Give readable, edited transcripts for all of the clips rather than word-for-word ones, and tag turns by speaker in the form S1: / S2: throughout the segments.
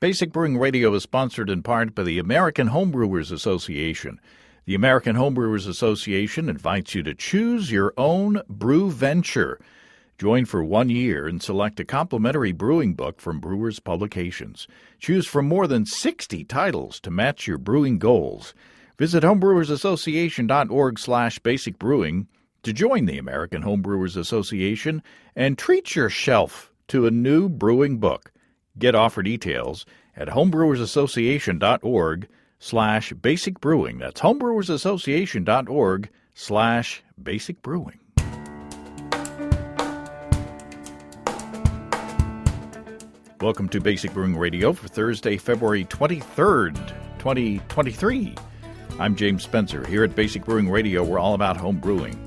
S1: Basic Brewing Radio is sponsored in part by the American Homebrewers Association. The American Homebrewers Association invites you to choose your own brew venture. Join for 1 year and select a complimentary brewing book from Brewers Publications. Choose from more than 60 titles to match your brewing goals. Visit homebrewersassociation.org/basicbrewing to join the American Homebrewers Association and treat your shelf to a new brewing book. Get offer details at homebrewersassociation.org/basicbrewing. That's homebrewersassociation.org/basicbrewing. Welcome to Basic Brewing Radio for Thursday, February 23rd, 2023. I'm James Spencer. Here at Basic Brewing Radio, we're all about home brewing.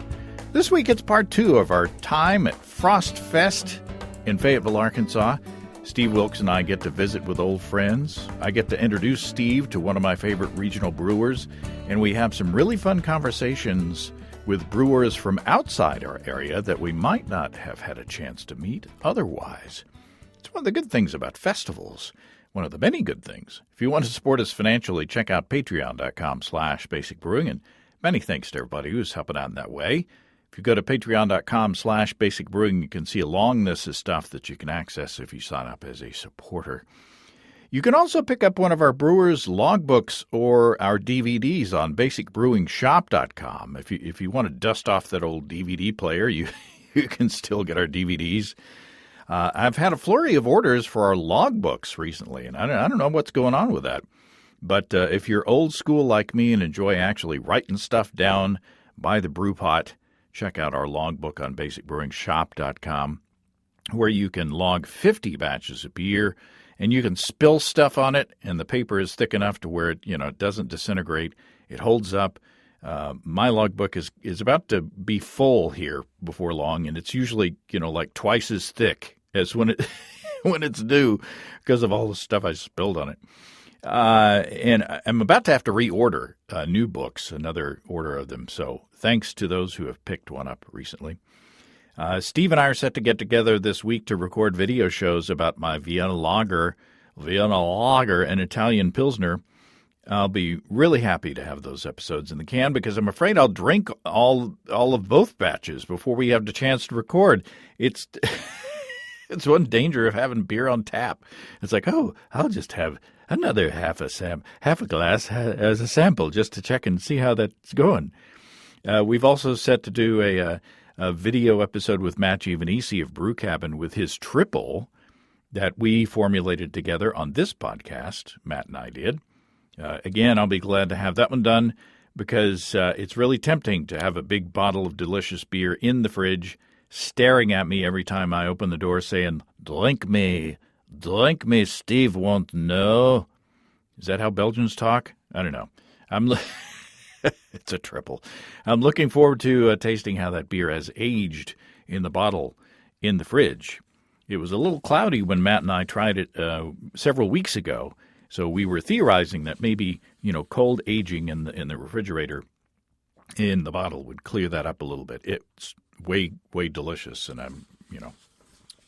S1: This week, it's part 2 of our time at Frost Fest in Fayetteville, Arkansas. Steve Wilkes and I get to visit with old friends. I get to introduce Steve to one of my favorite regional brewers, and we have some really fun conversations with brewers from outside our area that we might not have had a chance to meet otherwise. It's one of the good things about festivals, one of the many good things. If you want to support us financially, check out patreon.com/basicbrewing, and many thanks to everybody who's helping out in that way. If you go to patreon.com/basicbrewing, you can see a long list of stuff that you can access if you sign up as a supporter. You can also pick up one of our brewers' logbooks or our DVDs on basicbrewingshop.com. If you want to dust off that old DVD player, you can still get our DVDs. I've had a flurry of orders for our logbooks recently, and I don't know what's going on with that. But if you're old school like me and enjoy actually writing stuff down by the brew pot, check out our logbook on basicbrewingshop.com, where you can log 50 batches of beer, and you can spill stuff on it, and the paper is thick enough to where it doesn't disintegrate. It holds up. My logbook is about to be full here before long, and it's usually like twice as thick as when it's due because of all the stuff I spilled on it. And I'm about to have to reorder new books, another order of them. So thanks to those who have picked one up recently. Steve and I are set to get together this week to record video shows about my Vienna Lager, and Italian Pilsner. I'll be really happy to have those episodes in the can because I'm afraid I'll drink all of both batches before we have the chance to record. It's it's one danger of having beer on tap. It's like, oh, I'll just have another half a glass as a sample just to check and see how that's going. We've also set to do a video episode with Matt Giovanisi of Brew Cabin with his triple that we formulated together on this podcast. Matt and I did. Again, I'll be glad to have that one done because it's really tempting to have a big bottle of delicious beer in the fridge staring at me every time I open the door saying, drink me, Steve won't know. Is that how Belgians talk? I don't know. It's a triple. I'm looking forward to tasting how that beer has aged in the bottle in the fridge. It was a little cloudy when Matt and I tried it several weeks ago. So we were theorizing that maybe, cold aging in the refrigerator in the bottle would clear that up a little bit. It's way, way delicious, and I'm,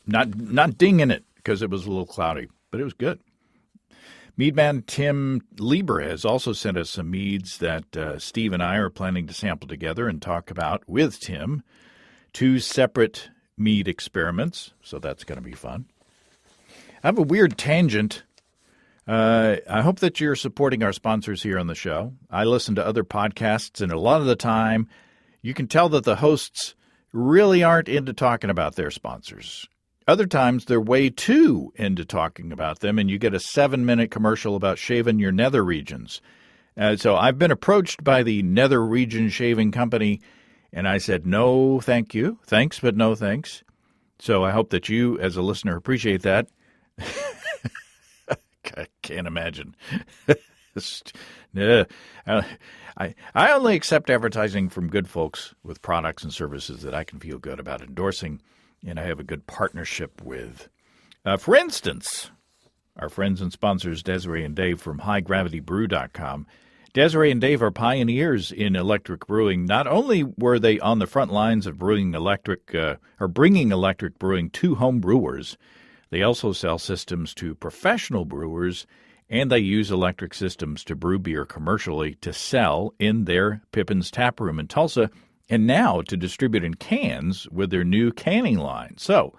S1: not dinging it because it was a little cloudy, but it was good. Meadman Tim Lieber has also sent us some meads that Steve and I are planning to sample together and talk about with Tim. 2 separate mead experiments, so that's going to be fun. I have a weird tangent. I hope that you're supporting our sponsors here on the show. I listen to other podcasts, and a lot of the time, you can tell that the hosts really aren't into talking about their sponsors. Other times, they're way too into talking about them, and you get a 7-minute commercial about shaving your nether regions. So I've been approached by the Nether Region Shaving Company, and I said, no, thank you. Thanks, but no thanks. So I hope that you, as a listener, appreciate that. I can't imagine. I only accept advertising from good folks with products and services that I can feel good about endorsing, and I have a good partnership with. For instance, our friends and sponsors Desiree and Dave from HighGravityBrew.com. Desiree and Dave are pioneers in electric brewing. Not only were they on the front lines of bringing electric brewing to home brewers, They also sell systems to professional brewers, and they use electric systems to brew beer commercially to sell in their Pippin's Tap Room in Tulsa, and now to distribute in cans with their new canning line. So,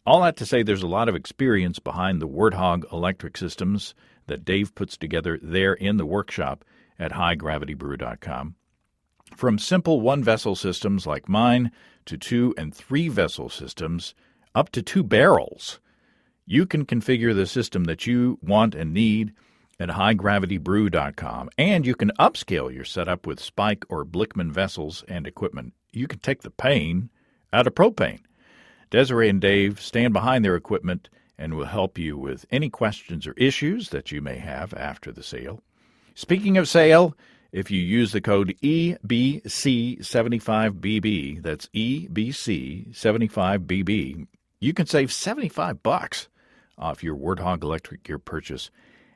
S1: all that to say, there's a lot of experience behind the Warthog electric systems that Dave puts together there in the workshop at highgravitybrew.com. From simple one-vessel systems like mine to 2- and 3-vessel systems up to 2 barrels, you can configure the system that you want and need at highgravitybrew.com, and you can upscale your setup with Spike or Blickman vessels and equipment. You can take the pain out of propane. Desiree and Dave stand behind their equipment and will help you with any questions or issues that you may have after the sale. Speaking of sale, if you use the code EBC75BB, that's EBC75BB, you can save $75 off your Warthog electric gear purchase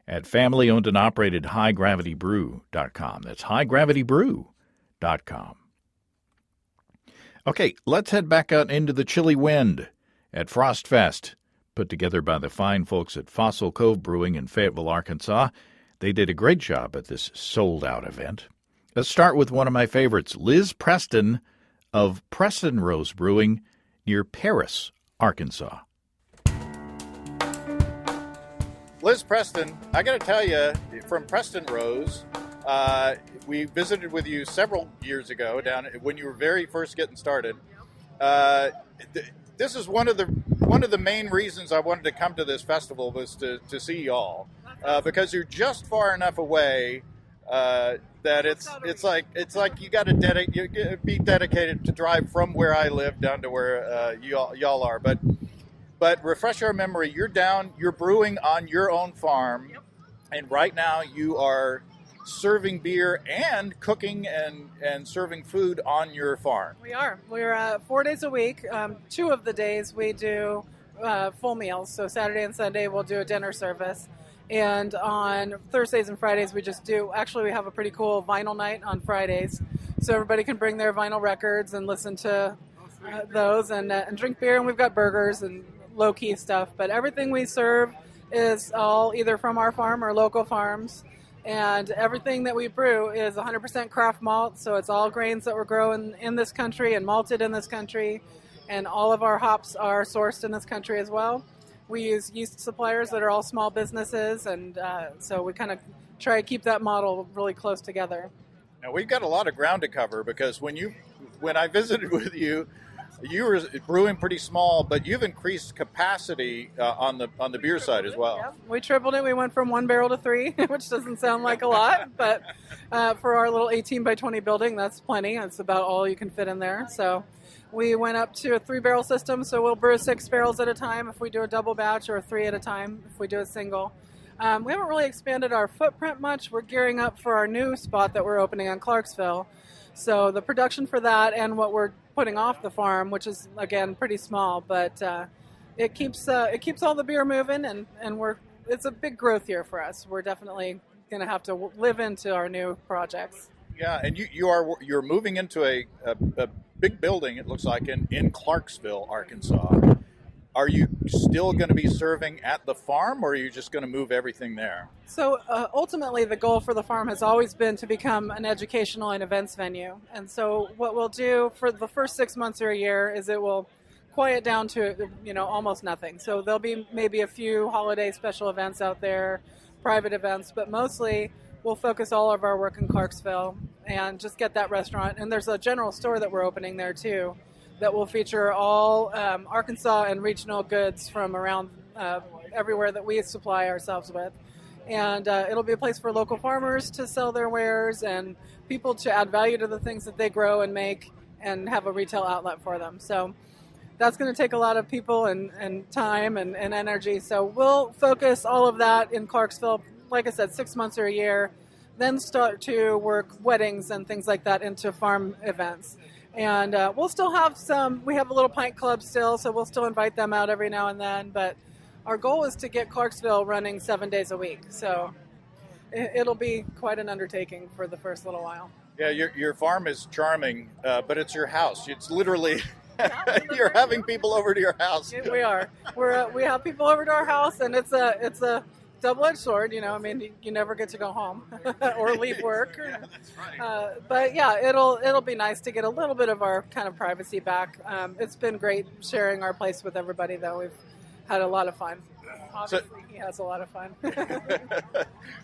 S1: at family-owned and operated highgravitybrew.com. That's highgravitybrew.com. Okay, let's head back out into the chilly wind at Frost Fest, put together by the fine folks at Fossil Cove Brewing in Fayetteville, Arkansas. They did a great job at this sold-out event. Let's start with one of my favorites, Liz Preston of Preston Rose Brewing near Paris, Arkansas.
S2: Liz Preston, I got to tell you, from Preston Rose, we visited with you several years ago down when you were very first getting started. This is one of the main reasons I wanted to come to this festival was to see y'all, because you're just far enough away that it's like you got to be dedicated to drive from where I live down to where y'all are, but refresh our memory. You're brewing on your own farm, and right now you are serving beer and cooking and serving food on your farm.
S3: We are. We're 4 days a week. 2 of the days we do full meals. So Saturday and Sunday we'll do a dinner service. And on Thursdays and Fridays we have a pretty cool vinyl night on Fridays. So everybody can bring their vinyl records and listen to those and drink beer. And we've got burgers and low-key stuff, but everything we serve is all either from our farm or local farms, and everything that we brew is 100% craft malt, so it's all grains that we're growing in this country and malted in this country, and all of our hops are sourced in this country as well. We use yeast suppliers that are all small businesses, and so we kind of try to keep that model really close together.
S2: Now, we've got a lot of ground to cover, because when I visited with you, you were brewing pretty small, but you've increased capacity on the beer side as well.
S3: Yep. We tripled it. We went from 1 barrel to 3, which doesn't sound like a lot, but for our little 18 by 20 building, that's plenty. That's about all you can fit in there. So we went up to a 3-barrel system, so we'll brew 6 barrels at a time if we do a double batch, or 3 at a time if we do a single. We haven't really expanded our footprint much. We're gearing up for our new spot that we're opening on Clarksville. So the production for that and what we're putting off the farm, which is again pretty small, but it keeps all the beer moving, and it's a big growth year for us. We're definitely going to have to live into our new projects.
S2: Yeah, and you're moving into a big building. It looks like in Clarksville, Arkansas. Are you still going to be serving at the farm, or are you just going to move everything there?
S3: So ultimately, the goal for the farm has always been to become an educational and events venue. And so what we'll do for the first 6 months or a year is it will quiet down to almost nothing. So there'll be maybe a few holiday special events out there, private events, but mostly we'll focus all of our work in Clarksville and just get that restaurant. And there's a general store that we're opening there too, that will feature all Arkansas and regional goods from around everywhere that we supply ourselves with. And it'll be a place for local farmers to sell their wares and people to add value to the things that they grow and make and have a retail outlet for them. So that's going to take a lot of people and time and energy. So we'll focus all of that in Clarksville, like I said, 6 months or a year, then start to work weddings and things like that into farm events. And we'll still have we have a little pint club still, so we'll still invite them out every now and then. But our goal is to get Clarksville running 7 days a week. So it'll be quite an undertaking for the first little while.
S2: Yeah, your farm is charming, but it's your house. It's literally You're having people over to your house.
S3: We are. We have people over to our house, and it's a double-edged sword. I mean, you never get to go home or leave work. But yeah, it'll be nice to get a little bit of our kind of privacy back. It's been great sharing our place with everybody, though. We've had a lot of fun. Obviously, he has a lot of fun.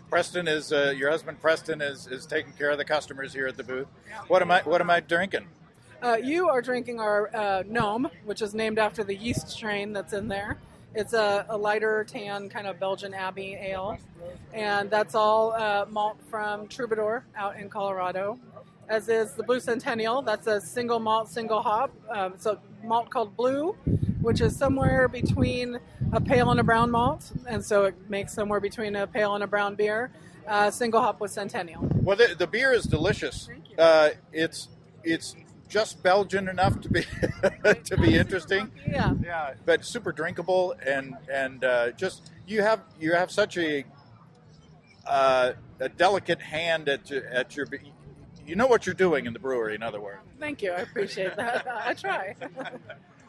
S2: Preston is your husband. Preston is taking care of the customers here at the booth. What am I drinking?
S3: You are drinking our Gnome, which is named after the yeast strain that's in there. It's a lighter tan kind of Belgian Abbey ale, and that's all malt from Troubadour out in Colorado, as is the Blue Centennial. That's a single malt, single hop. It's a malt called Blue, which is somewhere between a pale and a brown malt, and so it makes somewhere between a pale and a brown beer. Single hop with Centennial.
S2: Well, the beer is delicious.
S3: Thank you.
S2: It's just Belgian enough to be to be interesting.
S3: Yeah.
S2: But super drinkable and just you have such a delicate hand at your you know what you're doing in the brewery. In other words.
S3: Thank you. I appreciate that. I try.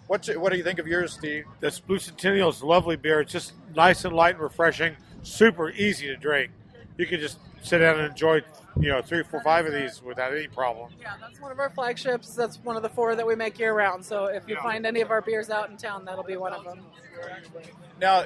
S2: What do you think of yours, Steve?
S4: This Blue Centennial is a lovely beer. It's just nice and light and refreshing, super easy to drink. You can just sit down and enjoy, 3, 4, 5 of these without any problem.
S3: Yeah, that's one of our flagships. That's one of the 4 that we make year round. So if you find any of our beers out in town, that'll be one of them.
S2: Now,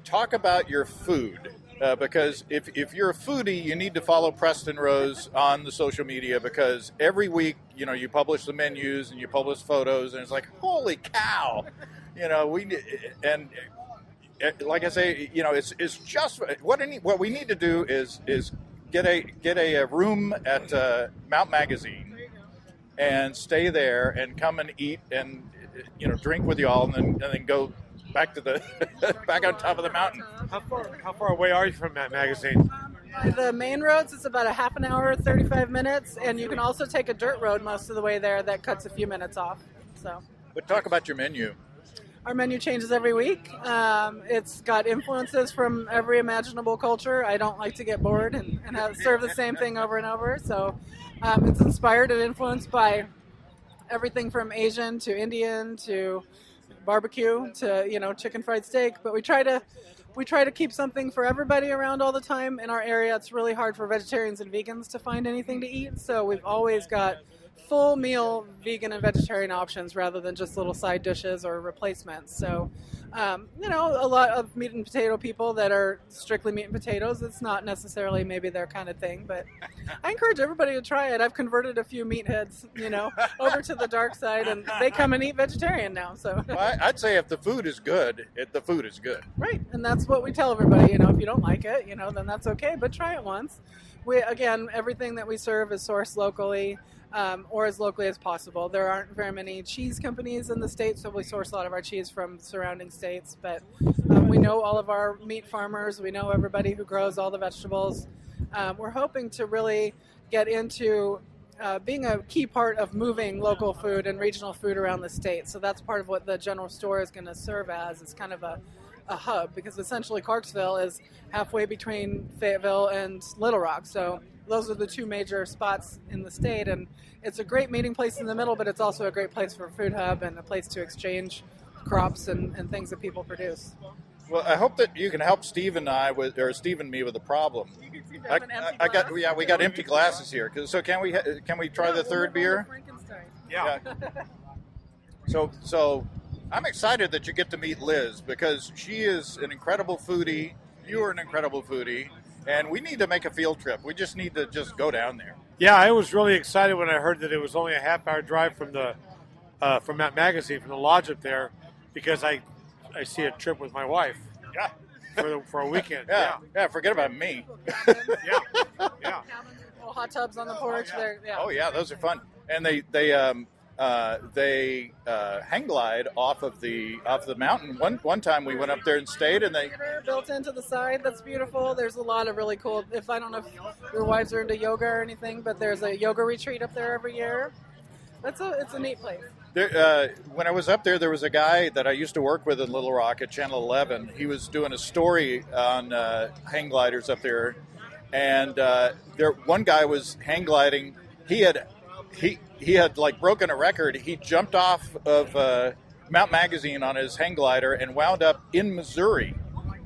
S2: talk about your food. Because if you're a foodie, you need to follow Preston Rose on the social media, because every week, you publish the menus and you publish photos, and it's like, holy cow, like I say, it's just what we need to do is get a room at Mount Magazine and stay there and come and eat and drink with y'all, and then go back to the back on top of the mountain.
S4: How far away are you from that magazine?
S3: By the main roads, it's about a half an hour, 35 minutes, and you can also take a dirt road most of the way there that cuts a few minutes off. So,
S2: but talk about your menu.
S3: Our menu changes every week. It's got influences from every imaginable culture. I don't like to get bored and serve the same thing over and over. So it's inspired and influenced by everything from Asian to Indian to barbecue to chicken fried steak. But we try to keep something for everybody around all the time. In our area, it's really hard for vegetarians and vegans to find anything to eat. So we've always got full meal vegan and vegetarian options rather than just little side dishes or replacements. So, a lot of meat and potato people that are strictly meat and potatoes, it's not necessarily maybe their kind of thing, but I encourage everybody to try it. I've converted a few meatheads, over to the dark side, and they come and eat vegetarian now. So
S2: well, I'd say if the food is good, the food is good.
S3: Right, and that's what we tell everybody. If you don't like it, then that's okay, but try it once. Everything that we serve is sourced locally. Or as locally as possible. There aren't very many cheese companies in the state, so we source a lot of our cheese from surrounding states. But we know all of our meat farmers. We know everybody who grows all the vegetables. We're hoping to really get into being a key part of moving local food and regional food around the state. So that's part of what the general store is going to serve as. It's kind of a hub, because essentially Clarksville is halfway between Fayetteville and Little Rock. So those are the 2 major spots in the state, and it's a great meeting place in the middle, but it's also a great place for a food hub and a place to exchange crops and things that people produce.
S2: Well, I hope that you can help Steve and me with the problem. We got empty glasses here. So can we try the third beer?
S4: Yeah.
S2: So I'm excited that you get to meet Liz, because she is an incredible foodie. You are an incredible foodie. And we need to make a field trip. We just need to go down there.
S4: Yeah, I was really excited when I heard that it was only a half-hour drive from that magazine, from the lodge up there, because I see a trip with my wife.
S2: Yeah.
S4: For a weekend.
S2: Yeah. Forget about me.
S4: Yeah.
S3: Little hot tubs on the porch. Yeah.
S2: Oh yeah, those are fun. And they hang glide off of the mountain. One time we went up there and stayed, and they
S3: built into the side. That's beautiful. There's a lot of really cool. I don't know if your wives are into yoga or anything, but there's a yoga retreat up there every year. It's a neat place.
S2: When I was up there was a guy that I used to work with in Little Rock at Channel 11. He was doing a story on hang gliders up there, and one guy was hang gliding. he had like broken a record. He jumped off of Mount Magazine on his hang glider and wound up in Missouri.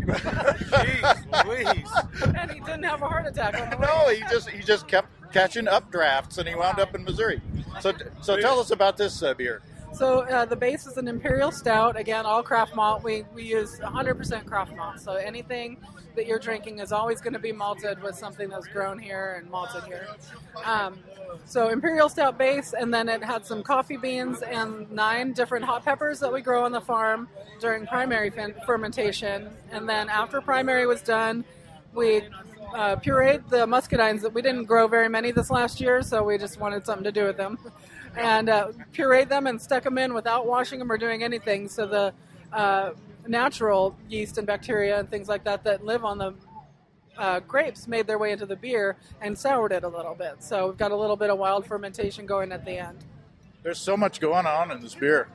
S4: Jeez Louise.
S3: And he didn't have a heart attack on the way.
S2: No, he just kept catching updrafts, and he wound up in Missouri. So tell us about this beer.
S3: So the base is an imperial stout. Again, all craft malt. We use 100% craft malt. So anything that you're drinking is always going to be malted with something that's grown here and malted here. So imperial stout base, and then it had some coffee beans and 9 different hot peppers that we grow on the farm during primary fermentation. And then after primary was done, we pureed the muscadines. That we didn't grow very many this last year, so we just wanted something to do with them. And pureed them and stuck them in without washing them or doing anything. So the natural yeast and bacteria and things like that live on the grapes made their way into the beer and soured it a little bit. So we've got a little bit of wild fermentation going at the end.
S2: There's so much going on in this beer.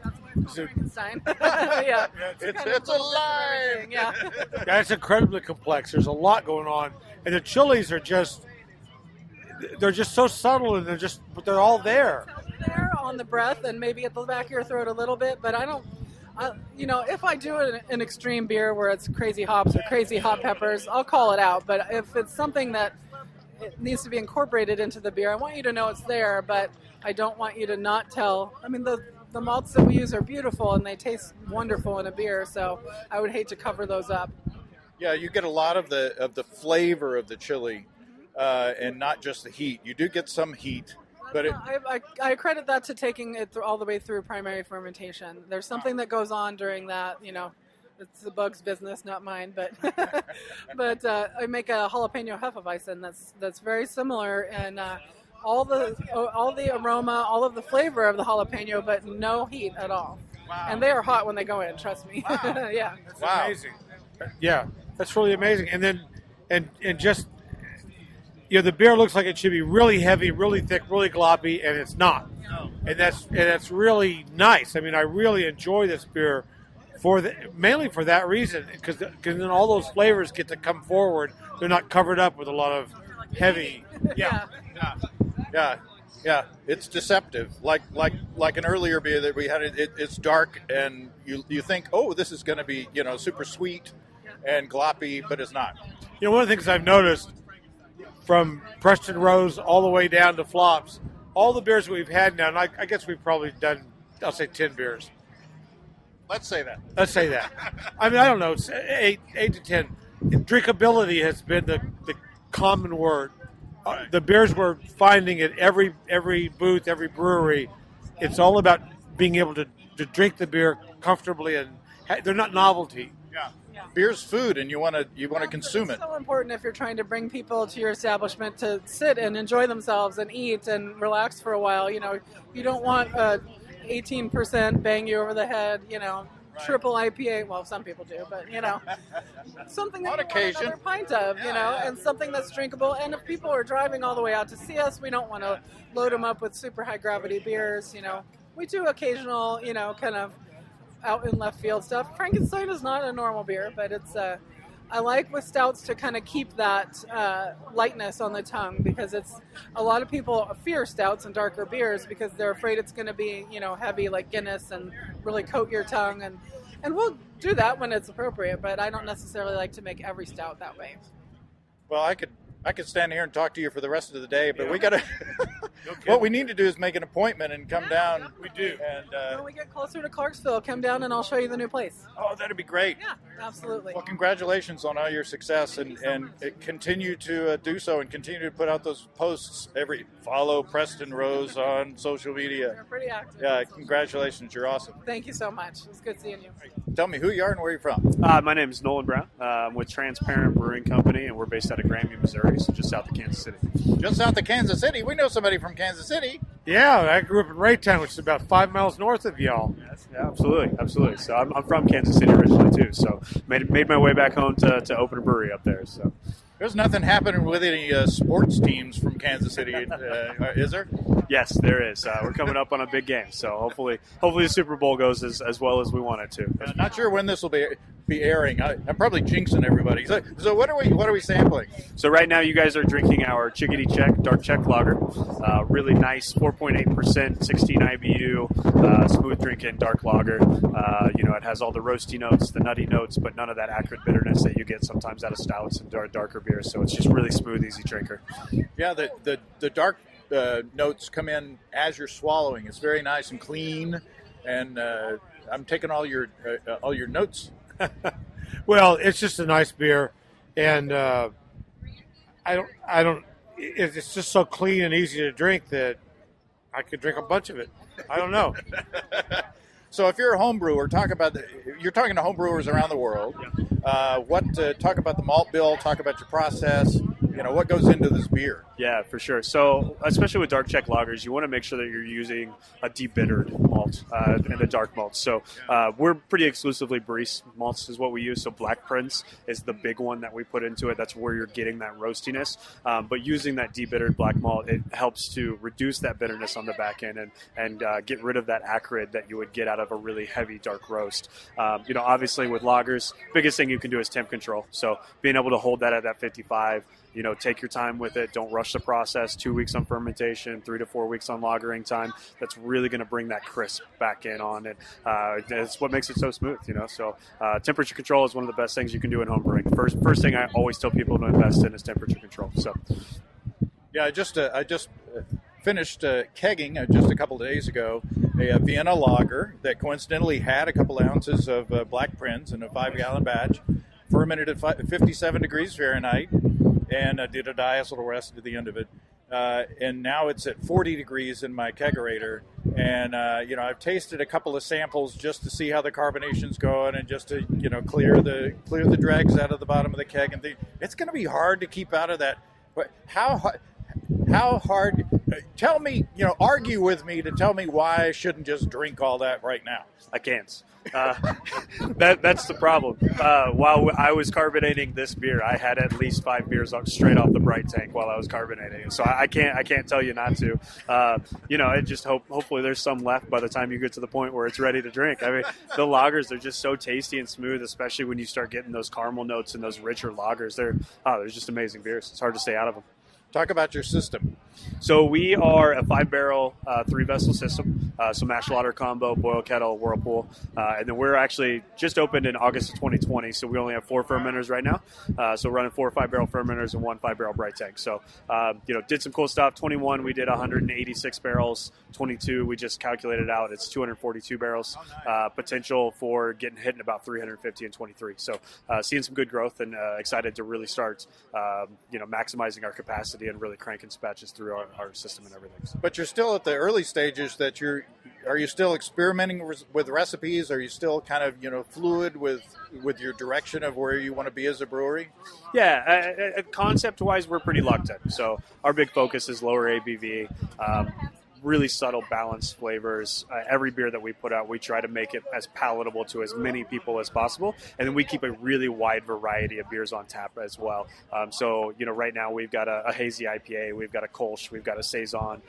S3: Frankenstein. Yeah.
S2: It's alive.
S3: Yeah.
S4: Yeah, it's incredibly complex. There's a lot going on, and the chilies are they're just so subtle, and they're all there.
S3: There on the breath and maybe at the back of your throat a little bit, but if I do an extreme beer where it's crazy hops or crazy hot peppers, I'll call it out. But if it's something that it needs to be incorporated into the beer, I want you to know it's there, but I don't want you to not tell. I mean, the malts that we use are beautiful and they taste wonderful in a beer, so I would hate to cover those up.
S2: Yeah, you get a lot of the flavor of the chili, and not just the heat. You do get some heat. But
S3: I credit that to taking it all the way through primary fermentation. There's something that goes on during that, it's the bug's business, not mine. But but I make a jalapeno hefeweizen that's very similar, and all the aroma, all of the flavor of the jalapeno, but no heat at all.
S2: Wow.
S3: And they are hot when they go in. Trust me.
S2: Wow.
S3: Yeah.
S4: That's amazing. Yeah, that's really amazing. And then and just. The beer looks like it should be really heavy, really thick, really gloppy, and it's not. And that's really nice. I mean, I really enjoy this beer mainly for that reason, because then all those flavors get to come forward. They're not covered up with a lot of heavy.
S3: Yeah.
S2: It's deceptive. Like an earlier beer that we had. It's dark, and you think, oh, this is going to be super sweet and gloppy, but it's not.
S4: One of the things I've noticed, from Preston Rose all the way down to Flops, all the beers we've had now, and I guess we've probably done, I'll say 10 beers.
S2: Let's say that.
S4: I mean, I don't know, it's 8 to 10. Drinkability has been the common word. The beers we're finding at every booth, every brewery, it's all about being able to drink the beer comfortably, and they're not novelty.
S2: Yeah. Beer's food, and you want to consume it.
S3: It's so important if you're trying to bring people to your establishment to sit and enjoy themselves and eat and relax for a while. You don't want 18% bang you over the head. Triple IPA. Well, some people do, but something that
S2: On
S3: you
S2: occasion.
S3: want another pint of. And something that's drinkable. And if people are driving all the way out to see us, we don't want to load them up with super high gravity beers. We do occasional, kind of out in left field stuff. Frankenstein is not a normal beer, but it's I like with stouts to kind of keep that lightness on the tongue, because it's a lot of people fear stouts and darker beers because they're afraid it's going to be heavy like Guinness and really coat your tongue, and we'll do that when it's appropriate, but I don't necessarily like to make every stout that way.
S2: Well, I could stand here and talk to you for the rest of the day, but we got to. What we need to do is make an appointment and come down.
S3: Yeah.
S4: We do.
S2: And
S3: When we get closer to Clarksville, come down and I'll show you the new place.
S2: oh, that'd be great.
S3: Yeah, absolutely.
S2: Well, congratulations on all your success, and continue to do so, and continue to put out those posts. Follow Preston Rose on social media.
S3: You're pretty active.
S2: Yeah, congratulations. You're awesome.
S3: Thank you so much. It's good seeing you.
S2: Tell me who you are and where you're from.
S5: My name is Nolan Brown. I'm with Transparent Brewing Company, and we're based out of Granby, Missouri, so just south of Kansas City.
S2: Just south of Kansas City. We know somebody from Kansas City.
S4: Yeah, I grew up in Raytown, which is about 5 miles north of y'all.
S5: Yeah, absolutely. So I'm from Kansas City originally too. So made my way back home to open a brewery up there. So
S2: There's nothing happening with any sports teams from Kansas City, is there?
S5: yes, there is. We're coming up on a big game, so hopefully the Super Bowl goes as well as we want it to.
S2: Not sure when this will be. be airing. I'm probably jinxing everybody. So what are we sampling?
S5: So right now you guys are drinking our Chickadee Check Dark Check Lager. Really nice, 4.8%, 16 IBU, smooth drinking dark lager. It has all the roasty notes, the nutty notes, but none of that acrid bitterness that you get sometimes out of stouts and darker beers. So it's just really smooth, easy drinker.
S2: Yeah, the dark notes come in as you're swallowing. It's very nice and clean, and I'm taking all your notes.
S4: Well, it's just a nice beer, and it's just so clean and easy to drink that I could drink a bunch of it. I don't know.
S2: So if you're a home brewer, you're talking to home brewers around the world. Talk about the malt bill, talk about your process. What goes into this beer?
S5: Yeah, for sure. So, especially with dark check lagers, you want to make sure that you're using a deep bittered malt and a dark malt. So, we're pretty exclusively Barista malts is what we use. So, Black Prince is the big one that we put into it. That's where you're getting that roastiness. But using that deep bittered black malt, it helps to reduce that bitterness on the back end and get rid of that acrid that you would get out of a really heavy dark roast. Obviously with lagers, biggest thing you can do is temp control. So, being able to hold that at that 55. Take your time with it. Don't rush the process. 2 weeks on fermentation, 3 to 4 weeks on lagering time. That's really going to bring that crisp back in on it. It's what makes it so smooth, So temperature control is one of the best things you can do in home brewing. First thing I always tell people to invest in is temperature control. So,
S2: yeah, I just finished kegging just a couple of days ago a Vienna lager that coincidentally had a couple ounces of Black Prince in a 5-gallon batch, fermented at 57 degrees Fahrenheit. And did a diacetyl rest at the end of it. And now it's at 40 degrees in my kegerator. And, I've tasted a couple of samples just to see how the carbonation's going and just to, clear the dregs out of the bottom of the keg. And it's going to be hard to keep out of that. But how hard? Tell me, argue with me to tell me why I shouldn't just drink all that right now.
S5: I can't. That's the problem. While I was carbonating this beer, I had at least 5 beers straight off the bright tank while I was carbonating. So I can't tell you not to. I just hopefully there's some left by the time you get to the point where it's ready to drink. I mean, the lagers are just so tasty and smooth, especially when you start getting those caramel notes and those richer lagers. They're just amazing beers. It's hard to stay out of them.
S2: Talk about your system.
S5: So we are a 5-barrel, 3-vessel system. So mash lauter combo, boil kettle, whirlpool. And then we're actually just opened in August of 2020. So we only have 4 fermenters right now. So running 4 5-barrel fermenters and 1 5-barrel bright tank. So, did some cool stuff. 21, we did 186 barrels. 22, we just calculated out. It's 242 barrels. Potential for getting hit in about 350 in 23. So seeing some good growth and excited to really start, maximizing our capacity and really cranking batches through our system and everything. So.
S2: But you're still at the early stages are you still experimenting with recipes? Are you still kind of, fluid with your direction of where you want to be as a brewery?
S5: Yeah, concept-wise, we're pretty locked in. So our big focus is lower ABV, really subtle, balanced flavors. Every beer that we put out, we try to make it as palatable to as many people as possible. And then we keep a really wide variety of beers on tap as well. Right now we've got a hazy IPA, we've got a Kolsch, we've got a Saison,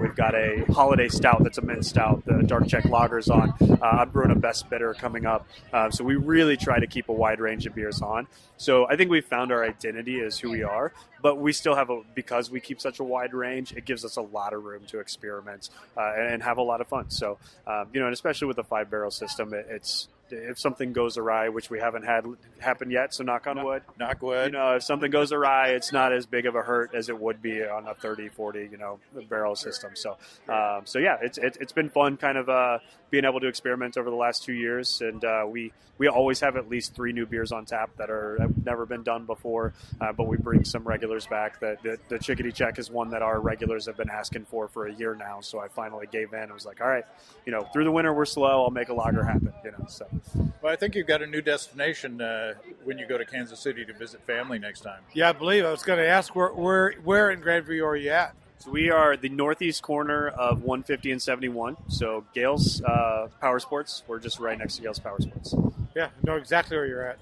S5: we've got a holiday stout that's a mint stout, the Dark Check Lager's on. I'm brewing a Best Bitter coming up. So we really try to keep a wide range of beers on. So I think we've found our identity as who we are, but we still have because we keep such a wide range, it gives us a lot of room to experiment and have a lot of fun. So, and especially with the 5-barrel system, it's if something goes awry, which we haven't had happen yet, so knock on wood.
S2: Knock wood.
S5: If something goes awry, it's not as big of a hurt as it would be on a 30, 40, barrel system. So, it's been fun kind of being able to experiment over the last 2 years. And we always have at least 3 new beers on tap that have never been done before, but we bring some regulars back. The Chickadee Check is one that our regulars have been asking for a year now. So I finally gave in. I was like, all right, through the winter we're slow. I'll make a lager happen, so.
S2: Well, I think you've got a new destination when you go to Kansas City to visit family next time.
S4: Yeah, I believe. I was going to ask where in Grandview are you at?
S5: So we are the northeast corner of 150 and 71. So Gales Power Sports. We're just right next to Gales Power Sports.
S4: Yeah, I know exactly where you're at.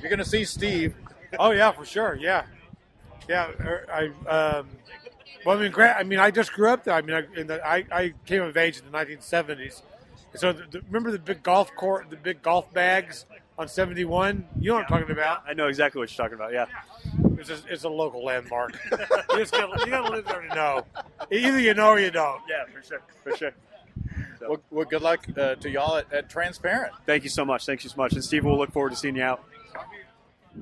S2: You're gonna see Steve.
S4: Oh yeah, for sure. Yeah. I just grew up there. I came of age in the 1970s, So remember the big golf court, the big golf bags on 71? You know what I'm talking about?
S5: I know exactly what you're talking about. Yeah.
S4: It's a local landmark. you gotta live there to know. Either you know or you don't.
S5: Yeah, for sure. So.
S2: Well, good luck to y'all at Transparent.
S5: Thank you so much. And Steve, we'll look forward to seeing you out.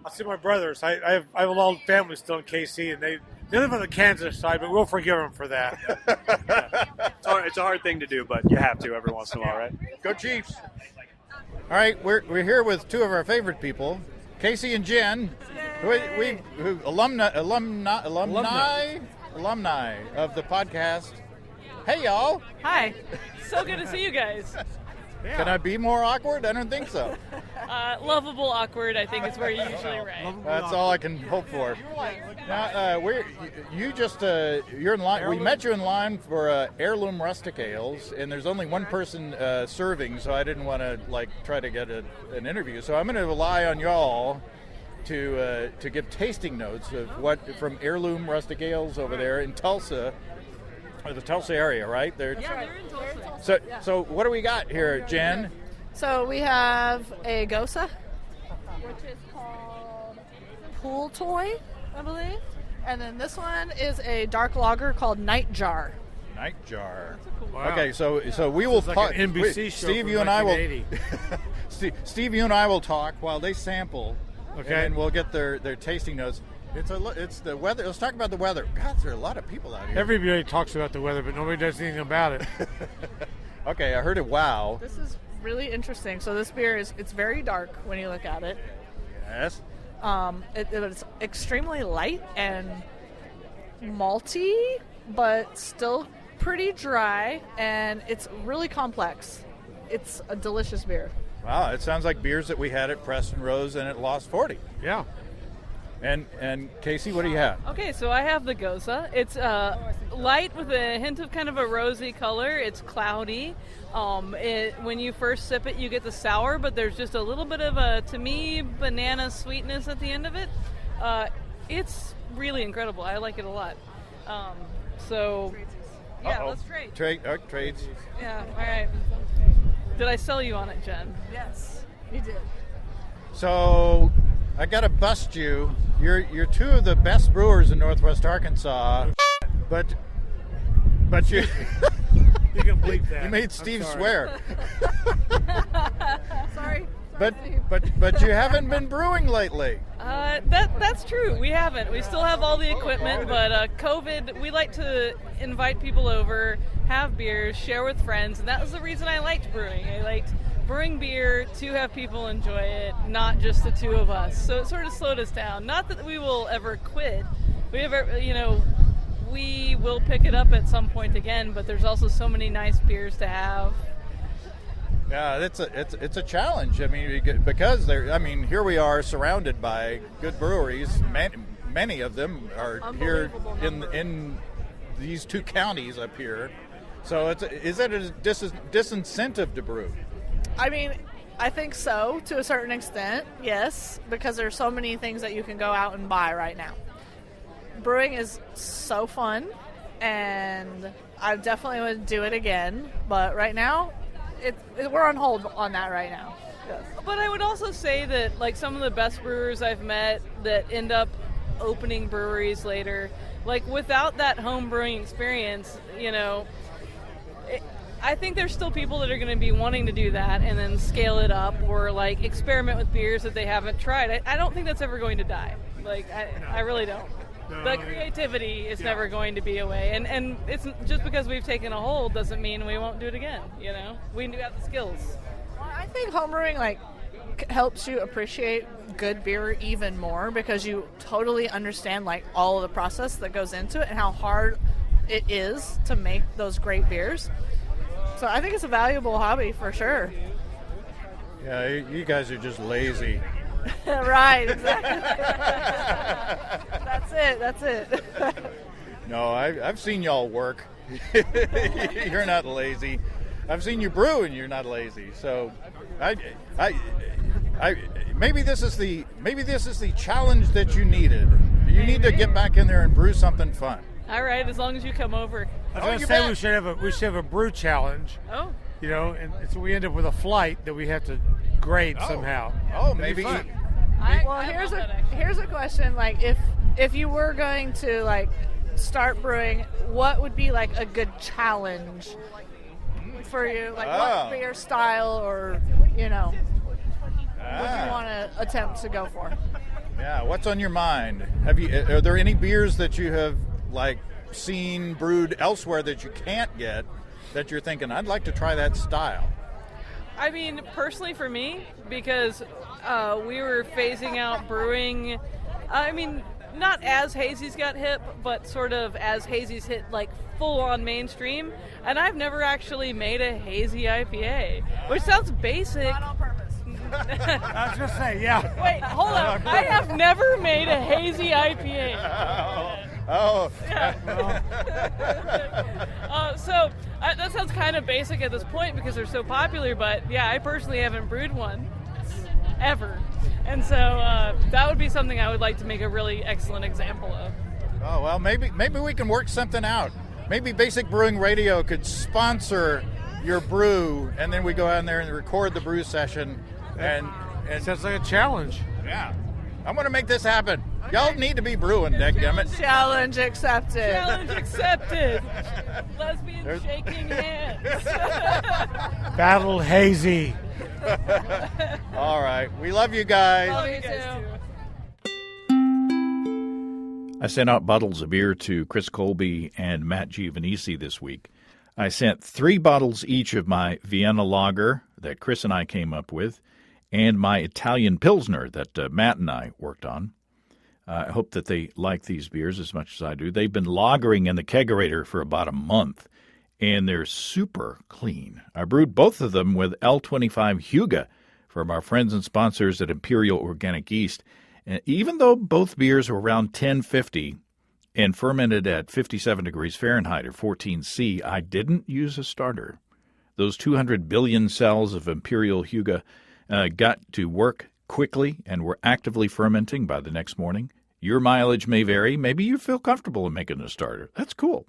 S4: I'll see my brothers. I have a lot of family still in KC, and they live on the Kansas side, but we'll forgive them for that.
S5: It's a hard thing to do, but you have to every once in a while, right?
S2: Go Chiefs! All right, we're here with two of our favorite people, Casey and Jen, who alumni of the podcast. Hey, y'all!
S6: Hi. So good to see you guys.
S4: Yeah.
S2: Can I be more awkward? I don't think so.
S6: Lovable, awkward, I think is where you usually rank.
S2: That's all I can hope for. Now, you're in line. We met you in line for Heirloom Rustic Ales, and there's only one person serving, so I didn't want to try to get an interview. So I'm going to rely on y'all to give tasting notes of what from Heirloom Rustic Ales over there in Tulsa. Or the Tulsa area, right?
S6: They're in Tulsa.
S2: So what do we got here, Jen?
S7: So we have a Gosa, which is called Pool Toy, I believe. And then this one is a dark lager called Night Jar.
S2: Night Jar.
S4: Wow.
S2: Okay, so we will
S4: like
S2: talk.
S4: an NBC show
S2: Steve,
S4: from
S2: you and I will.
S4: 1980.
S2: Steve, you and I will talk while they sample.
S4: Okay.
S2: And we'll get their tasting notes. It's the weather. Let's talk about the weather. God, there are a lot of people out here.
S4: Everybody talks about the weather, but nobody does anything about it.
S2: Okay, I heard it. Wow.
S7: This is really interesting. So this beer it's very dark when you look at it.
S2: Yes.
S7: It's extremely light and malty, but still pretty dry, and it's really complex. It's a delicious beer.
S2: Wow, it sounds like beers that we had at Preston Rose and at Lost 40.
S4: Yeah.
S2: And Casey, what do you have?
S6: Okay, so I have the Goza. It's light with a hint of kind of a rosy color. It's cloudy. When you first sip it, you get the sour, but there's just a little bit of to me, banana sweetness at the end of it. It's really incredible. I like it a lot. Let's trade.
S2: Trades.
S6: Yeah, all right. Did I sell you on it, Jen?
S7: Yes, you did.
S2: So I gotta bust you. You're two of the best brewers in Northwest Arkansas, but you
S4: You can bleep that.
S2: you made Steve swear.
S7: Sorry.
S2: But you haven't been brewing lately.
S6: That's true. We haven't. We still have all the equipment, but COVID, we like to invite people over, have beers, share with friends, and that was the reason I liked brewing. I liked brewing beer to have people enjoy it, not just the two of us. So it sort of slowed us down. Not that we will ever quit. We will pick it up at some point again, but there's also so many nice beers to have.
S2: Yeah, it's a challenge. I mean, because here we are surrounded by good breweries. Many of them are here in these two counties up here. So is it a disincentive to brew?
S7: I mean, I think so, to a certain extent, yes, because there's so many things that you can go out and buy right now. Brewing is so fun, and I definitely would do it again, but right now, we're on hold on that right now. Yes.
S6: But I would also say that, some of the best brewers I've met that end up opening breweries later, without that home brewing experience, I think there's still people that are going to be wanting to do that and then scale it up or experiment with beers that they haven't tried. I don't think that's ever going to die. I really don't. The creativity is never going to be away, and it's just because we've taken a hold doesn't mean we won't do it again. We do have the skills.
S7: Well, I think homebrewing helps you appreciate good beer even more because you totally understand all of the process that goes into it and how hard it is to make those great beers. So I think it's a valuable hobby for sure.
S2: Yeah, you guys are just lazy.
S7: Right, exactly. That's it.
S2: No, I've seen y'all work. You're not lazy. I've seen you brew and you're not lazy. So I maybe this is the challenge that you needed. You need to get back in there and brew something fun.
S6: All right, as long as you come over.
S4: I was going to say we should have a brew challenge.
S6: Oh.
S4: and so we end up with a flight that we have to grade somehow.
S2: Oh,
S4: It'd be
S2: maybe.
S4: fun.
S7: Well, here's a question. Like, if you were going to like start brewing, what would be like a good challenge for you? Like, what beer style, or would you want to attempt to go for?
S2: Yeah, what's on your mind? Are there any beers that you have like seen brewed elsewhere that you can't get that you're thinking I'd like to try that style?
S6: I mean, personally for me, because we were phasing out brewing, I mean, not as Hazy's got hip, but sort of as Hazy's hit like full-on mainstream, and I've never actually made a hazy IPA, which sounds basic.
S7: Not on purpose.
S4: I was gonna say, yeah.
S6: Wait, hold on. I have never made a hazy IPA. So that sounds kind of basic at this point because they're so popular, but yeah, I personally haven't brewed one ever. And so that would be something I would like to make a really excellent example of.
S2: Oh, well, maybe we can work something out. Maybe Basic Brewing Radio could sponsor your brew, and then we go out there and record the brew session. And
S4: Sounds like a challenge.
S2: yeah, I'm going to make this happen. Y'all need to be brewing, dadgummit.
S7: Challenge accepted.
S6: Challenge accepted. Lesbian shaking hands.
S4: Battle Hazy.
S2: All right, we love you guys.
S6: Love you guys too.
S1: I sent out bottles of beer to Chris Colby and Matt Giovanisi this week. I sent 3 bottles each of my Vienna Lager that Chris and I came up with, and my Italian Pilsner that Matt and I worked on. I hope that they like these beers as much as I do. They've been lagering in the kegerator for about a month, and they're super clean. I brewed both of them with L25 Huga from our friends and sponsors at Imperial Organic Yeast. And even though both beers were around 1050 and fermented at 57 degrees Fahrenheit or 14 C, I didn't use a starter. Those 200 billion cells of Imperial Huga got to work quickly and were actively fermenting by the next morning. Your mileage may vary. Maybe you feel comfortable in making a starter. That's cool.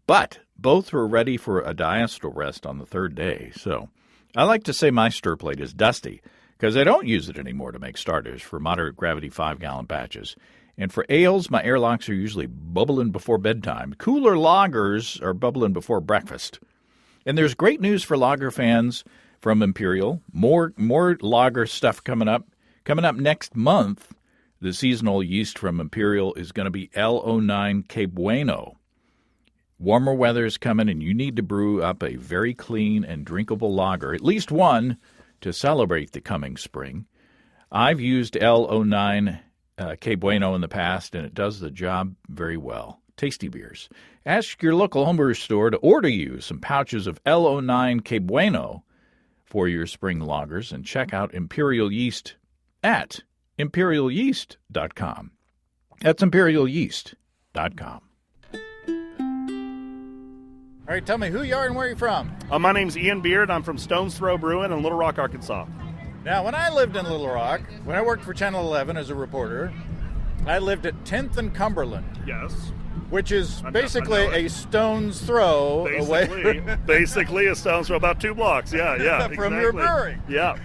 S1: But both were ready for a diacetyl rest on the 3rd day. So I like to say my stir plate is dusty because I don't use it anymore to make starters for moderate gravity 5-gallon batches. And for ales, my airlocks are usually bubbling before bedtime. Cooler lagers are bubbling before breakfast. And there's great news for lager fans from Imperial. More lager stuff coming up. Coming up next month, the seasonal yeast from Imperial is going to be L09 Que Bueno. Warmer weather is coming, and you need to brew up a very clean and drinkable lager, at least one, to celebrate the coming spring. I've used L09 Que Bueno in the past, and it does the job very well. Tasty beers. Ask your local homebrew store to order you some pouches of L09 Que Bueno for your spring lagers, and check out Imperial Yeast at imperialyeast.com. That's imperialyeast.com.
S2: All right, tell me who you are and where you're from.
S8: My name's Ian Beard. I'm from Stones Throw Brewing in Little Rock, Arkansas.
S2: Now, when I lived in Little Rock, when I worked for Channel 11 as a reporter, I lived at 10th and Cumberland.
S8: Yes.
S2: Which is basically a stone's throw away.
S8: Basically a stone's throw, about 2 blocks. Yeah,
S2: From
S8: exactly.
S2: your brewery.
S8: Yeah,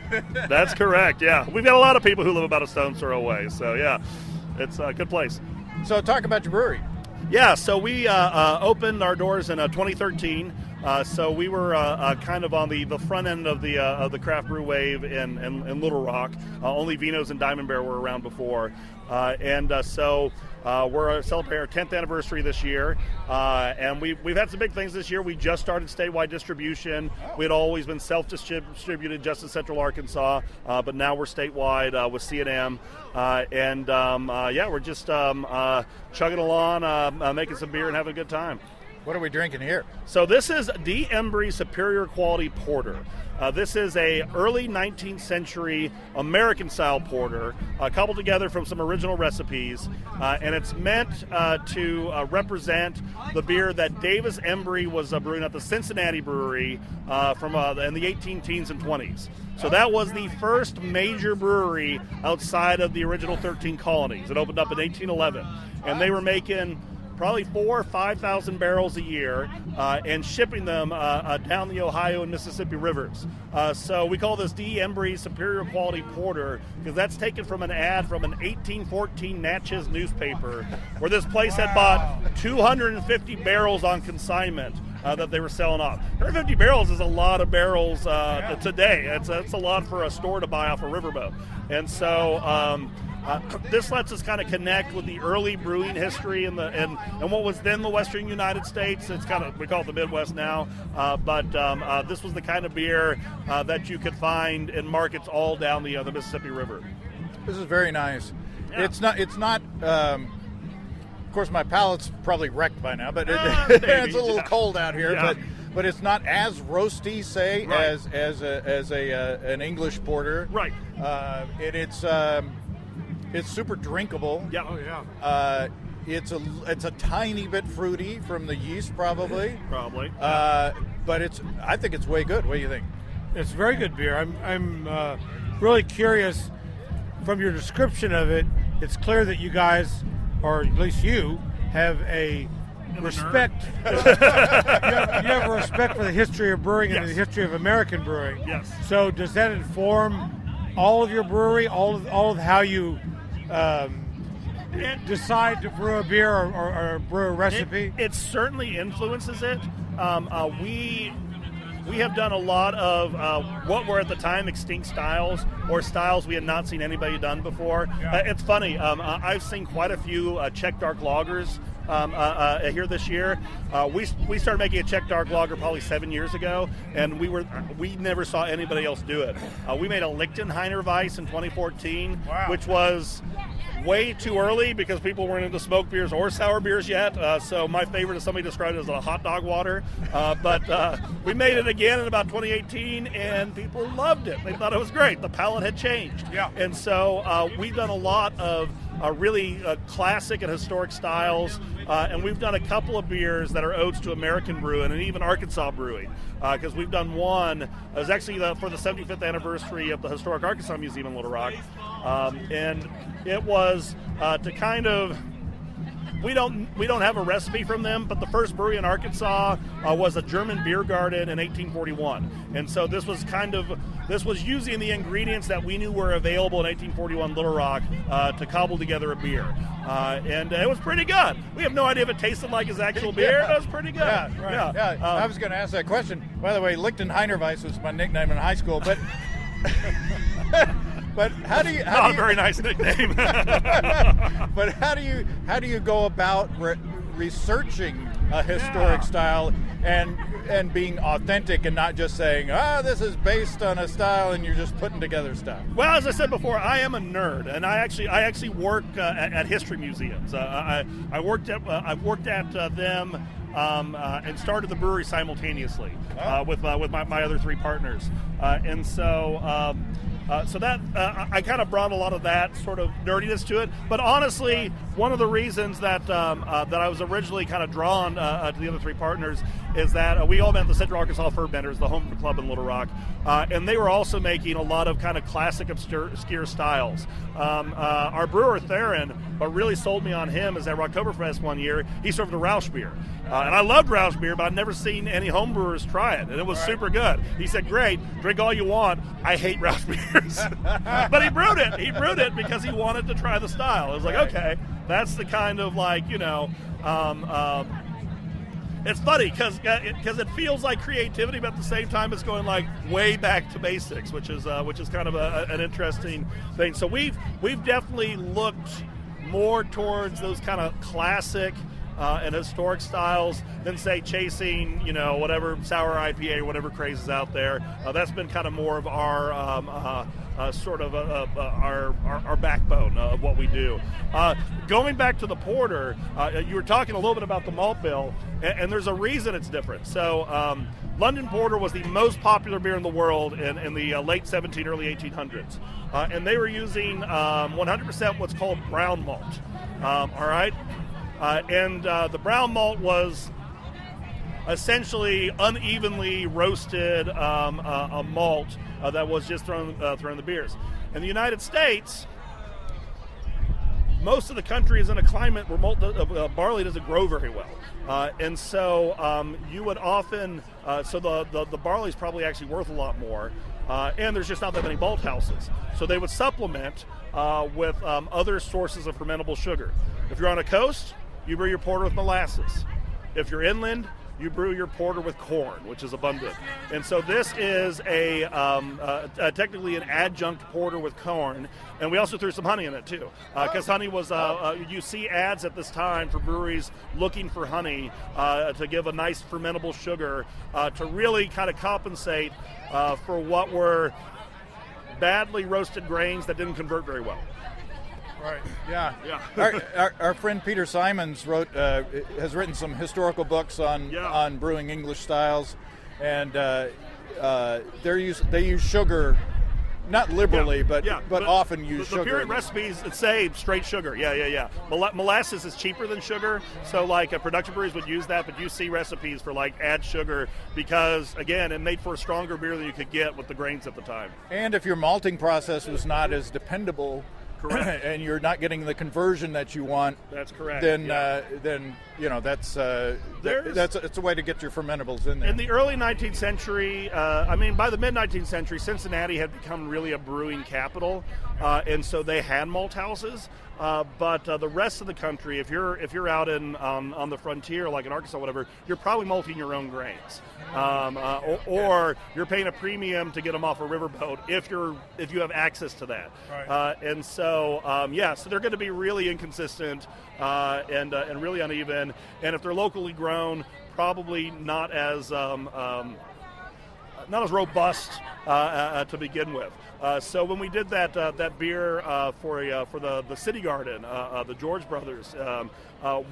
S8: that's correct. Yeah, we've got a lot of people who live about a stone's throw away. So yeah, it's a good place.
S2: So talk about your brewery.
S8: Yeah, so we opened our doors in 2013. So we were kind of on the front end of the craft brew wave in Little Rock. Only Vino's and Diamond Bear were around before. So we're celebrating our 10th anniversary this year, and we've had some big things this year. We just started statewide distribution. We had always been self-distributed just in Central Arkansas, but now we're statewide with C&M, we're just chugging along, making some beer and having a good time.
S2: What are we drinking here?
S8: So this is D. Embry Superior Quality Porter. This is a early 19th century American-style porter, coupled together from some original recipes, and it's meant to represent the beer that Davis Embry was brewing at the Cincinnati Brewery in the 18 teens and 20s. So that was the first major brewery outside of the original 13 colonies. It opened up in 1811, and they were making probably 4,000 or 5,000 barrels a year, and shipping them down the Ohio and Mississippi rivers. So we call this D. Embry Superior Quality Porter because that's taken from an ad from an 1814 Natchez newspaper where this place had bought 250 barrels on consignment that they were selling off. 150 barrels is a lot of barrels today. It's a lot for a store to buy off a riverboat. And so this lets us kind of connect with the early brewing history and what was then the Western United States. It's kind of, we call it the Midwest now, but this was the kind of beer that you could find in markets all down the Mississippi River.
S2: This is very nice.
S8: Yeah.
S2: It's not. Of course, my palate's probably wrecked by now, but it's a little cold out here.
S8: Yeah.
S2: But it's not as roasty, say,
S8: Right.
S2: as an English porter.
S8: Right.
S2: It's super drinkable.
S8: Yeah.
S4: Oh, yeah.
S2: It's a tiny bit fruity from the yeast, probably.
S8: Probably.
S2: But I think it's way good. What do you think?
S4: It's very good beer. I'm really curious from your description of it. It's clear that you guys, or at least you, have a respect. you have a respect for the history of brewing and the history of American brewing.
S8: Yes.
S4: So does that inform all of your brewery, all of how you decide to brew a beer or brew a recipe?
S8: It certainly influences it. We have done a lot of what were at the time extinct styles or styles we had not seen anybody done before. It's funny. I've seen quite a few Czech dark lagers here this year. We started making a Czech dark lager probably 7 years ago, and we never saw anybody else do it. We made a Lichtenheiner Weiss in 2014, which was way too early because people weren't into smoked beers or sour beers yet. So my favorite is somebody described it as a hot dog water. But we made it again in about 2018, and people loved it. They thought it was great. The palate had changed.
S4: Yeah.
S8: And so we've done a lot of really classic and historic styles, and we've done a couple of beers that are odes to American brewing and even Arkansas brewing, because we've done one. It was actually for the 75th anniversary of the historic Arkansas Museum in Little Rock, and it was to kind of. We don't have a recipe from them, but the first brewery in Arkansas was a German beer garden in 1841, and so this was using the ingredients that we knew were available in 1841 Little Rock to cobble together a beer, and it was pretty good. We have no idea if it tasted like his actual beer. It was pretty good.
S2: I was going to ask that question. By the way, Lichtenheiner Weiss was my nickname in high school, but. But how do you?
S8: Very nice nickname.
S2: But how do you go about researching a historic style and being authentic and not just saying, this is based on a style and you're just putting together stuff?
S8: Well, as I said before, I am a nerd, and I actually work at history museums. I've worked at them. And started the brewery simultaneously with my other three partners, and so that I kind of brought a lot of that sort of nerdiness to it. But honestly, one of the reasons that I was originally kind of drawn to the other three partners is that we all met the Central Arkansas Fur Benders, the home club in Little Rock, and they were also making a lot of kind of classic obscure styles. Our brewer Theron, what really sold me on him is at Rocktoberfest one year, he served a Rausch beer. And I loved Rausch beer, but I'd never seen any home brewers try it, and it was super good. He said, great, drink all you want. I hate Rausch beers. But he brewed it. He brewed it because he wanted to try the style. I was like, okay, that's the kind of like, it's funny because it feels like creativity, but at the same time it's going like way back to basics, which is kind of an interesting thing. So we've definitely looked more towards those kind of classic and historic styles than say chasing whatever sour IPA or whatever craze is out there. That's been kind of more of our our backbone of what we do. Going back to the porter, you were talking a little bit about the malt bill, and there's a reason it's different. So London Porter was the most popular beer in the world in the late 1700s, early 1800s, and they were using 100% what's called brown malt. All right. And the brown malt was essentially unevenly roasted a malt that was just thrown in the beers. In the United States, most of the country is in a climate where barley doesn't grow very well. And so you would often, so the barley is probably actually worth a lot more. And there's just not that many malt houses. So they would supplement with other sources of fermentable sugar. If you're on a coast, you brew your porter with molasses. If you're inland, you brew your porter with corn, which is abundant. And so this is technically an adjunct porter with corn. And we also threw some honey in it, too. Because honey was, you see ads at this time for breweries looking for honey to give a nice fermentable sugar to really kind of compensate for what were badly roasted grains that didn't convert very well.
S2: Right. Yeah. Our friend Peter Simons has written some historical books on brewing English styles, and they use sugar, not liberally, but often use sugar.
S8: The pure recipes say straight sugar. Yeah. Molasses is cheaper than sugar, so like production breweries would use that, but you see recipes for like add sugar because again, it made for a stronger beer than you could get with the grains at the time.
S2: And if your malting process was not as dependable.
S8: Correct.
S2: And you're not getting the conversion that you want.
S8: That's correct.
S2: Then that's it's a way to get your fermentables in there.
S8: In the early 19th century, by the mid 19th century, Cincinnati had become really a brewing capital, and so they had malt houses. But the rest of the country, if you're out on the frontier, like in Arkansas, whatever, you're probably malting your own grains, or you're paying a premium to get them off a riverboat if you have access to that.
S2: Right.
S8: And so so they're going to be really inconsistent and really uneven. And if they're locally grown, probably not as robust to begin with. So when we did that beer for the City Garden, the George Brothers,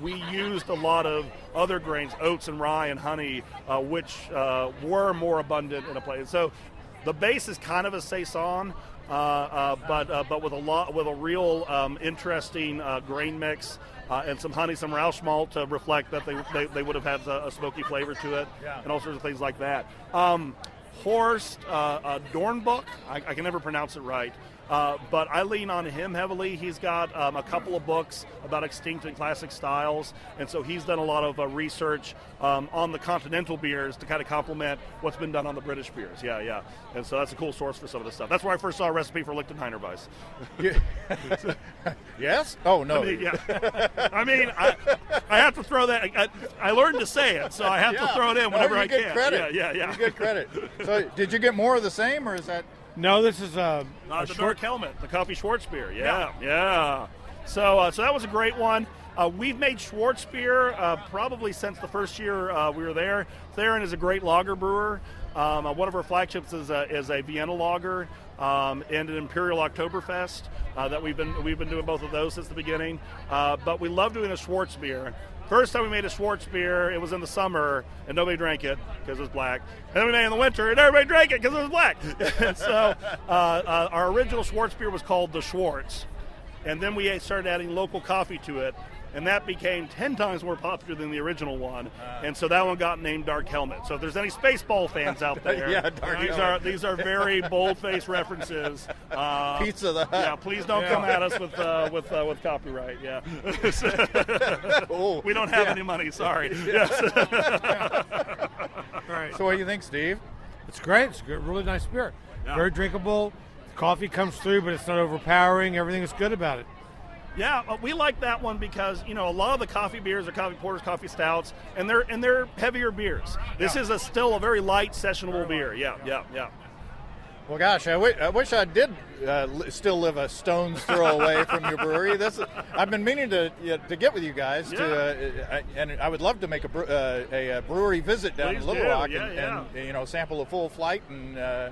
S8: we used a lot of other grains, oats and rye and honey, which were more abundant in a place. So the base is kind of a saison, but with a real interesting grain mix. And some honey, some Rauch malt to reflect that they would have had a smoky flavor to it, and all sorts of things like that. Horst Dornbuck, I can never pronounce it right, but I lean on him heavily. He's got a couple of books about extinct and classic styles, and so he's done a lot of research on the continental beers to kind of complement what's been done on the British beers. Yeah. And so that's a cool source for some of this stuff. That's where I first saw a recipe for Lichtenheiner Weiss.
S2: Yes? Oh, no.
S8: I have to throw that. I learned to say it, so I have to throw it in whenever I can.
S2: Credit.
S8: Yeah.
S2: You get credit. So did you get more of the same, or is that...
S4: No, this is
S8: the Dark Helmet, the Coffee Schwartz beer. Yeah. So that was a great one. We've made Schwartz beer probably since the first year we were there. Theron is a great lager brewer. One of our flagships is a Vienna lager and an Imperial Oktoberfest that we've been doing both of those since the beginning. But we love doing a Schwartz beer. First time we made a Schwartz beer, it was in the summer, and nobody drank it because it was black. And then we made it in the winter, and everybody drank it because it was black. And so our original Schwartz beer was called the Schwartz. And then we started adding local coffee to it, and that became 10 times more popular than the original one. And so that one got named Dark Helmet. So if there's any Spaceball fans out there, these are very bold-faced references.
S2: Pizza the Hut.
S8: Yeah, please don't come at us with copyright. Yeah, we don't have any money. Sorry. Yes.
S2: All right. So what do you think, Steve?
S4: It's great. It's a good, really nice beer. Yeah. Very drinkable. The coffee comes through, but it's not overpowering. Everything is good about it.
S8: Yeah, we like that one because a lot of the coffee beers are coffee porters, coffee stouts, and they're heavier beers. This is still a very light sessionable beer. Yeah.
S2: Well, gosh, I wish I did still live a stone's throw away from your brewery. I've been meaning to get with you guys and I would love to make a brewery visit down in Little Rock and sample a full flight and.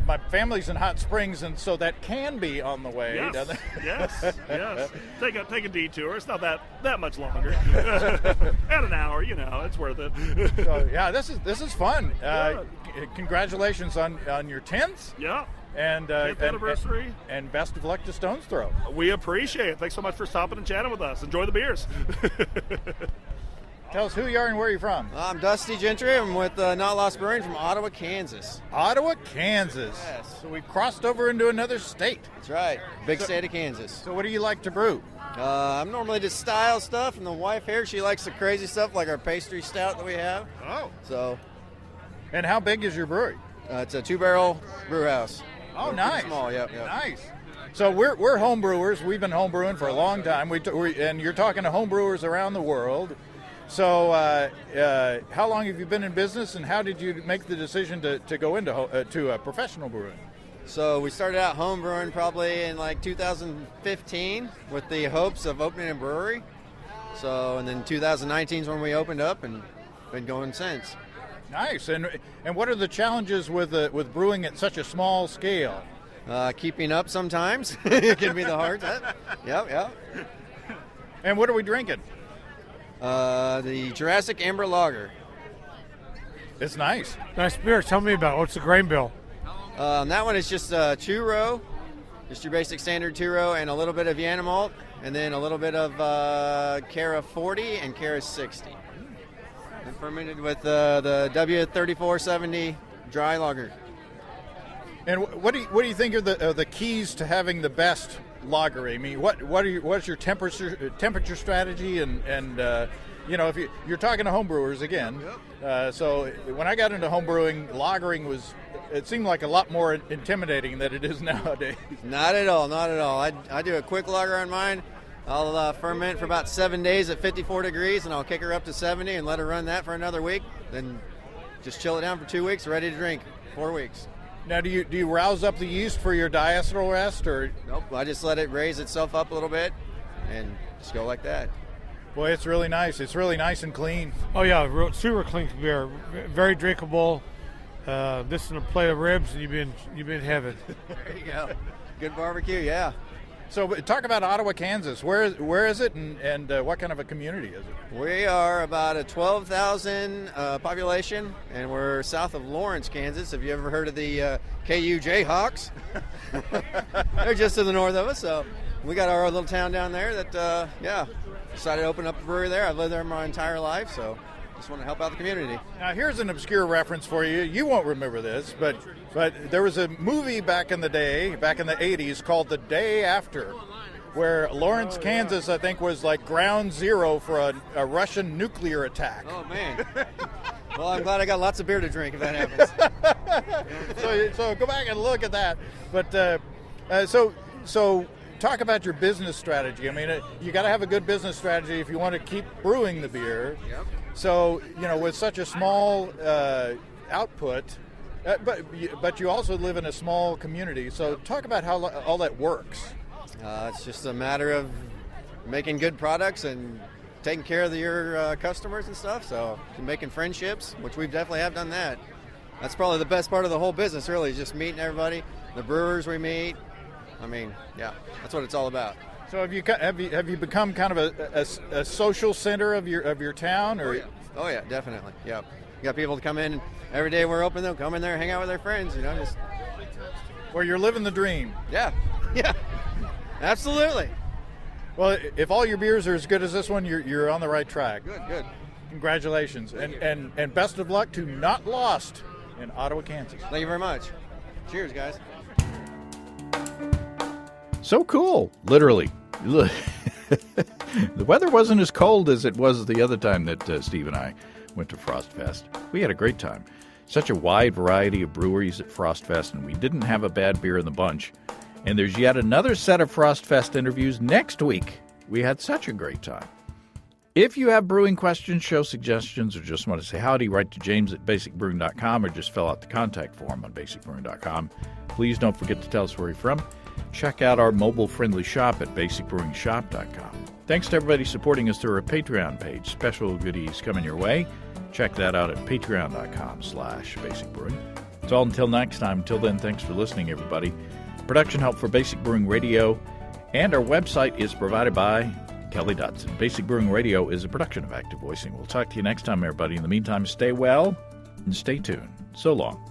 S2: My family's in Hot Springs, and so that can be on the way.
S8: Yes. Take a detour. It's not that much longer. At an hour, it's worth it.
S2: So, this is fun. Congratulations on your 10th.
S8: Yeah.
S2: And
S8: 10th anniversary.
S2: And best of luck to Stone's Throw.
S8: We appreciate it. Thanks so much for stopping and chatting with us. Enjoy the beers.
S2: Tell us who you are and where you're from.
S9: I'm Dusty Gentry. I'm with Not Lost Brewing from Ottawa, Kansas.
S2: Ottawa, Kansas.
S9: Yes.
S2: So we've crossed over into another state.
S9: That's right. Big state of Kansas.
S2: So what do you like to brew?
S9: I'm normally just style stuff, and the wife here, she likes the crazy stuff like our pastry stout that we have.
S2: Oh.
S9: So.
S2: And how big is your brewery?
S9: It's a 2-barrel brew house.
S2: Oh, nice.
S9: Small, yep.
S2: Nice. So we're home brewers. We've been home brewing for a long time. And you're talking to home brewers around the world. So how long have you been in business, and how did you make the decision to go into professional brewing?
S9: So we started out home brewing probably in like 2015 with the hopes of opening a brewery. So, and then 2019 is when we opened up and been going since.
S2: Nice. And what are the challenges with brewing at such a small scale?
S9: Keeping up sometimes. It can be the hard time. Yep.
S2: And what are we drinking?
S9: The Jurassic Amber Lager.
S2: It's nice.
S4: Nice beer. Tell me about it. What's the grain bill?
S9: That one is just 2-row, just your basic standard 2-row, and a little bit of Yana malt, and then a little bit of Cara 40 and Cara 60. And fermented with the W3470 dry lager.
S2: And what do you think are the keys to having the best lager? I mean, what's your temperature strategy and if you're talking to home brewers again, so when I got into home brewing, lagering it seemed like a lot more intimidating than it is nowadays.
S9: Not at all. I do a quick lager on mine. I'll ferment for about 7 days at 54 degrees, and I'll kick her up to 70 and let her run that for another week. Then just chill it down for 2 weeks, ready to drink. 4 weeks.
S2: Now, do you rouse up the yeast for your diacetyl rest, or?
S9: Nope. I just let it raise itself up a little bit, and just go like that.
S2: Boy, it's really nice. It's really nice and clean.
S4: Oh yeah, super clean beer. Very drinkable. This and a plate of ribs, and you've been heaven.
S9: There you go. Good barbecue, yeah.
S2: So talk about Ottawa, Kansas. Where is it, and what kind of a community is it?
S9: We are about a 12,000 population, and we're south of Lawrence, Kansas. Have you ever heard of the KU Jayhawks? They're just to the north of us, so we got our little town down there that, decided to open up a brewery there. I've lived there my entire life, so just want to help out the community.
S2: Now, here's an obscure reference for you. You won't remember this, but there was a movie back in the 80s, called The Day After, where Lawrence, Kansas, I think, was like ground zero for a Russian nuclear attack.
S9: Oh, man. Well, I'm glad I got lots of beer to drink if that happens.
S2: So go back and look at that. But so talk about your business strategy. I mean, you got to have a good business strategy if you want to keep brewing the beer.
S9: Yep.
S2: So, with such a small output, but you also live in a small community. So talk about how all that works.
S9: It's just a matter of making good products and taking care of your customers and stuff. So making friendships, which we definitely have done that. That's probably the best part of the whole business, really, is just meeting everybody, the brewers we meet. I mean, yeah, that's what it's all about.
S2: So have you become kind of a social center of your town, or?
S9: Oh yeah, definitely. Yep. You got people to come in every day we're open. They'll come in there, hang out with their friends. Just.
S2: Well, you're living the dream.
S9: Yeah. Absolutely.
S2: Well, if all your beers are as good as this one, you're on the right track.
S9: Good.
S2: Congratulations, and best of luck to Not Lost in Ottawa, Kansas.
S9: Thank you very much. Cheers, guys.
S1: So cool, literally. The weather wasn't as cold as it was the other time that Steve and I went to Frost Fest. We had a great time. Such a wide variety of breweries at Frost Fest, and we didn't have a bad beer in the bunch. And there's yet another set of Frost Fest interviews next week. We had such a great time. If you have brewing questions, show suggestions, or just want to say howdy, write to James at basicbrewing.com or just fill out the contact form on basicbrewing.com. Please don't forget to tell us where you're from. Check out our mobile-friendly shop at basicbrewingshop.com. Thanks to everybody supporting us through our Patreon page. Special goodies coming your way. Check that out at patreon.com/basicbrewing. It's all until next time. Until then, thanks for listening, everybody. Production help for Basic Brewing Radio, and our website is provided by Kelly Dodson. Basic Brewing Radio is a production of Active Voicing. We'll talk to you next time, everybody. In the meantime, stay well and stay tuned. So long.